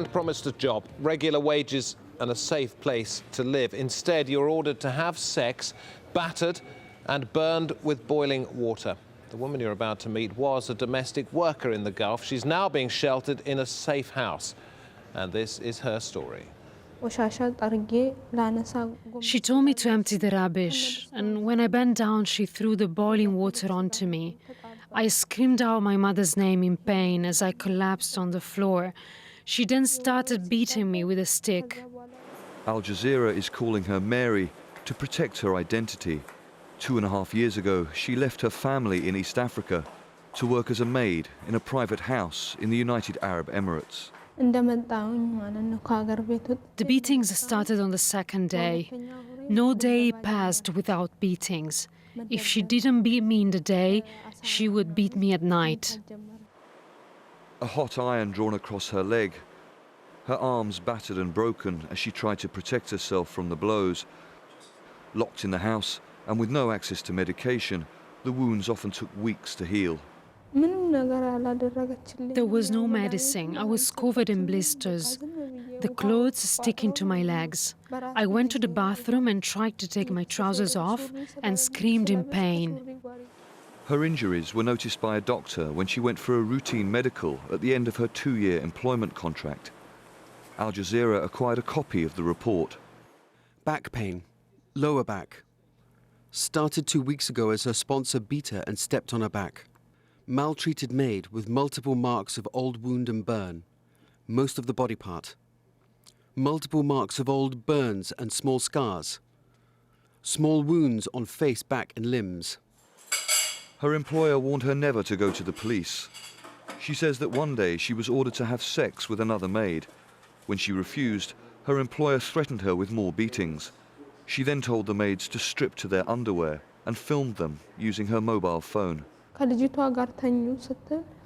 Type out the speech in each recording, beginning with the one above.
And promised a job, regular wages and a safe place to live. Instead, you're ordered to have sex, battered and burned with boiling water. The woman you're about to meet was a domestic worker in the Gulf. She's now being sheltered in a safe house. And this is her story. She told me to empty the rubbish, and when I bent down, she threw the boiling water onto me. I screamed out my mother's name in pain as I collapsed on the floor. She then started beating me with a stick. Al Jazeera is calling her Mary to protect her identity. 2.5 years ago, she left her family in East Africa to work as a maid in a private house in the United Arab Emirates. The beatings started on the second day. No day passed without beatings. If she didn't beat me in the day, she would beat me at night. A hot iron drawn across her leg, her arms battered and broken as she tried to protect herself from the blows. Locked in the house and with no access to medication, the wounds often took weeks to heal. There was no medicine. I was covered in blisters, the clothes sticking to my legs. I went to the bathroom and tried to take my trousers off and screamed in pain. Her injuries were noticed by a doctor when she went for a routine medical at the end of her 2-year employment contract. Al Jazeera acquired a copy of the report. Back pain, lower back. Started 2 weeks ago as her sponsor beat her and stepped on her back. Maltreated maid with multiple marks of old wound and burn, most of the body part. Multiple marks of old burns and small scars. Small wounds on face, back and limbs. Her employer warned her never to go to the police. She says that one day she was ordered to have sex with another maid. When she refused, her employer threatened her with more beatings. She then told the maids to strip to their underwear and filmed them using her mobile phone.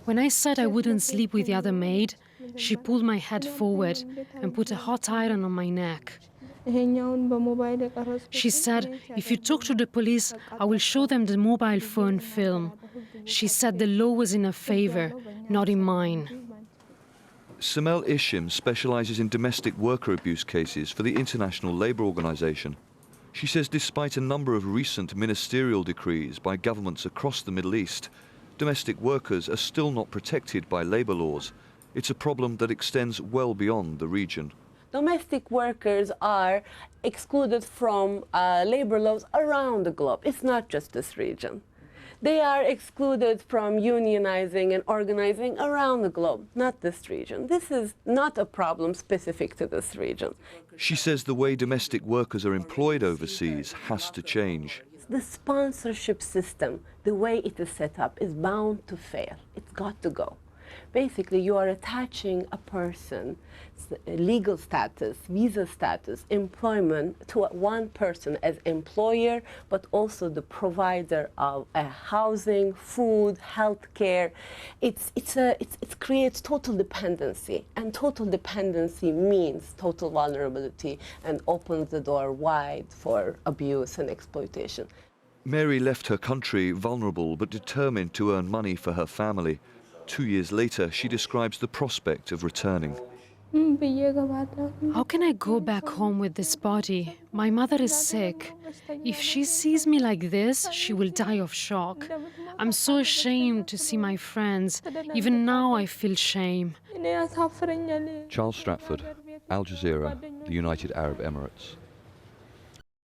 When I said I wouldn't sleep with the other maid, she pulled my head forward and put a hot iron on my neck. She said, if you talk to the police, I will show them the mobile phone film. She said the law was in her favor, not in mine. Samel Ishim specializes in domestic worker abuse cases for the International Labour Organization. She says despite a number of recent ministerial decrees by governments across the Middle East, domestic workers are still not protected by labour laws. It's a problem that extends well beyond the region. Domestic workers are excluded from labour laws around the globe. It's not just this region. They are excluded from unionizing and organizing around the globe, not this region. This is not a problem specific to this region. She says the way domestic workers are employed overseas has to change. The sponsorship system, the way it is set up, is bound to fail. It's got to go. Basically, you are attaching a person's legal status, visa status, employment to one person as employer, but also the provider of housing, food, health care. It creates total dependency, and total dependency means total vulnerability and opens the door wide for abuse and exploitation. Mary left her country vulnerable but determined to earn money for her family. 2 years later, she describes the prospect of returning. How can I go back home with this body? My mother is sick. If she sees me like this, she will die of shock. I'm so ashamed to see my friends. Even now I feel shame. Charles Stratford, Al Jazeera, the United Arab Emirates.